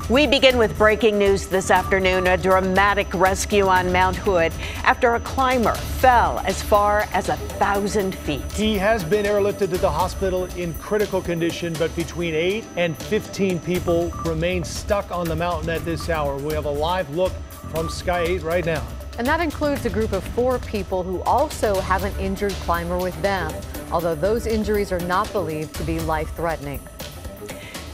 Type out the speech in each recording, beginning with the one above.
We begin with breaking news this afternoon. A dramatic rescue on Mount Hood after a climber fell as far as 1,000 feet. He has been airlifted to the hospital in critical condition, but between 8 and 15 people remain stuck on the mountain at this hour. We have a live look from Sky 8 right now. And that includes a group of 4 people who also have an injured climber with them, although those injuries are not believed to be life-threatening.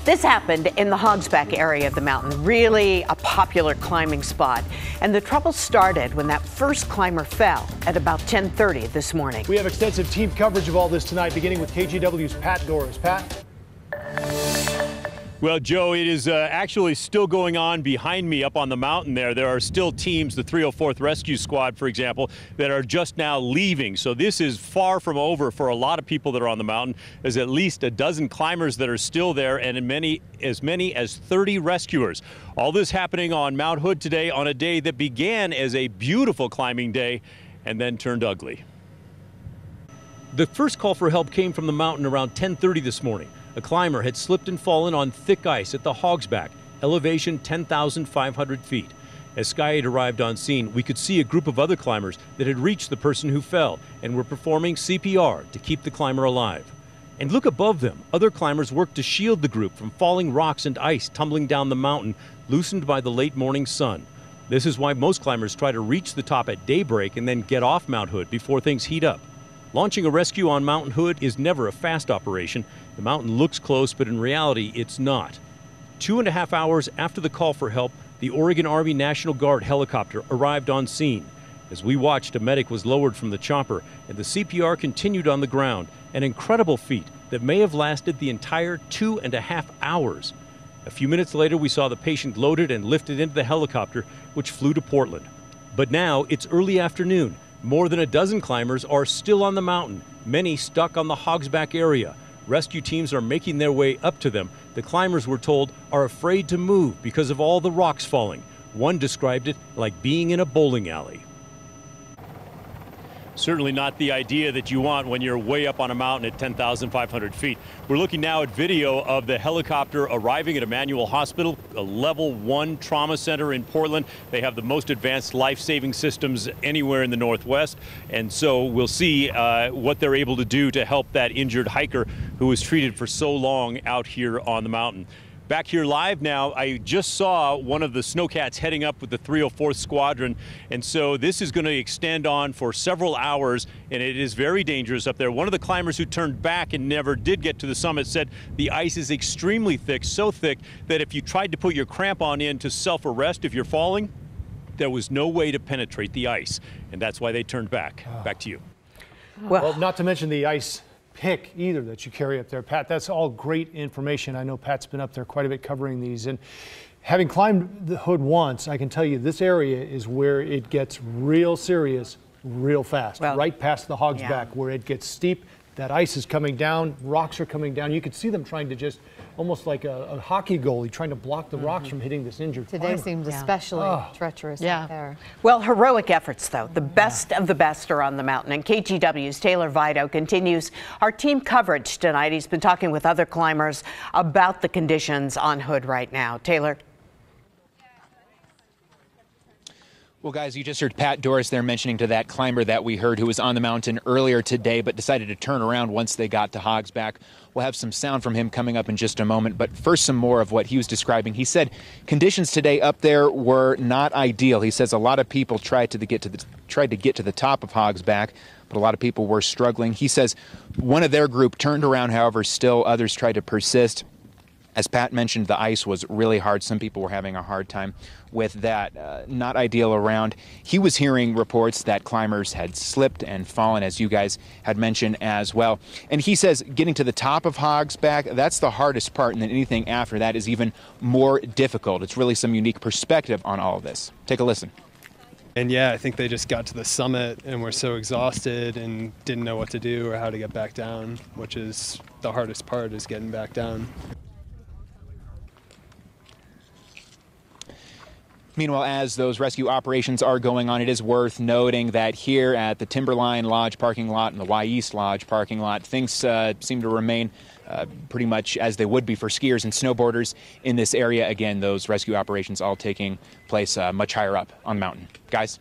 This happened in the Hogsback area of the mountain, really a popular climbing spot. And the trouble started when that first climber fell at about 10:30 this morning. We have extensive team coverage of all this tonight, beginning with KGW's Pat Doris. Pat? Well, Joe, it is actually still going on behind me up on the mountain there. There are still teams, the 304th Rescue Squad, for example, that are just now leaving. So this is far from over for a lot of people that are on the mountain. There's at least a dozen climbers that are still there and as many as 30 rescuers. All this happening on Mount Hood today on a day that began as a beautiful climbing day and then turned ugly. The first call for help came from the mountain around 10:30 this morning. A climber had slipped and fallen on thick ice at the Hogsback, elevation 10,500 feet. As Sky 8 arrived on scene, we could see a group of other climbers that had reached the person who fell and were performing CPR to keep the climber alive. And look above them. Other climbers worked to shield the group from falling rocks and ice tumbling down the mountain, loosened by the late morning sun. This is why most climbers try to reach the top at daybreak and then get off Mount Hood before things heat up. Launching a rescue on Mount Hood is never a fast operation. The mountain looks close, but in reality, it's not. 2.5 hours after the call for help, the Oregon Army National Guard helicopter arrived on scene. As we watched, a medic was lowered from the chopper, and the CPR continued on the ground, an incredible feat that may have lasted the entire 2.5 hours. A few minutes later, we saw the patient loaded and lifted into the helicopter, which flew to Portland. But now it's early afternoon. More than a dozen climbers are still on the mountain, many stuck on the Hogsback area. Rescue teams are making their way up to them. The climbers, we're told, are afraid to move because of all the rocks falling. One described it like being in a bowling alley. Certainly not the idea that you want when you're way up on a mountain at 10,500 feet. We're looking now at video of the helicopter arriving at Emmanuel Hospital, a level 1 trauma center in Portland. They have the most advanced life-saving systems anywhere in the Northwest. And so we'll see what they're able to do to help that injured hiker who was treated for so long out here on the mountain. Back here live now, I just saw one of the snowcats heading up with the 304th Squadron, and so this is going to extend on for several hours, and it is very dangerous up there. One of the climbers who turned back and never did get to the summit said the ice is extremely thick, so thick that if you tried to put your crampon in to self-arrest if you're falling, there was no way to penetrate the ice, and that's why they turned back. Back to you. Well, not to mention the ice pick either that you carry up there, Pat. That's all great information. I know Pat's been up there quite a bit covering these, and having climbed the Hood once, I can tell you this area is where it gets real serious real fast. Well, right past the Hogsback, where it gets steep. That ice is coming down, rocks are coming down. You could see them trying to just, almost like a hockey goalie, trying to block the rocks from hitting this injured climber. Today seems especially treacherous out there. Well, heroic efforts, though. The best of the best are on the mountain. And KGW's Taylor Vito continues our team coverage tonight. He's been talking with other climbers about the conditions on Hood right now. Taylor. Well, guys, you just heard Pat Doris there mentioning to that climber that we heard who was on the mountain earlier today but decided to turn around once they got to Hogsback. We'll have some sound from him coming up in just a moment, but first some more of what he was describing. He said conditions today up there were not ideal. He says a lot of people tried to get to the top of Hogsback, but a lot of people were struggling. He says one of their group turned around, however, still others tried to persist. As Pat mentioned, the ice was really hard. Some people were having a hard time with that. Not ideal around. He was hearing reports that climbers had slipped and fallen, as you guys had mentioned as well. And he says getting to the top of Hogsback, that's the hardest part, and then anything after that is even more difficult. It's really some unique perspective on all of this. Take a listen. And yeah, I think they just got to the summit and were so exhausted and didn't know what to do or how to get back down, which is the hardest part, is getting back down. Meanwhile, as those rescue operations are going on, it is worth noting that here at the Timberline Lodge parking lot and the Y East Lodge parking lot, things seem to remain pretty much as they would be for skiers and snowboarders in this area. Again, those rescue operations all taking place much higher up on the mountain. Guys?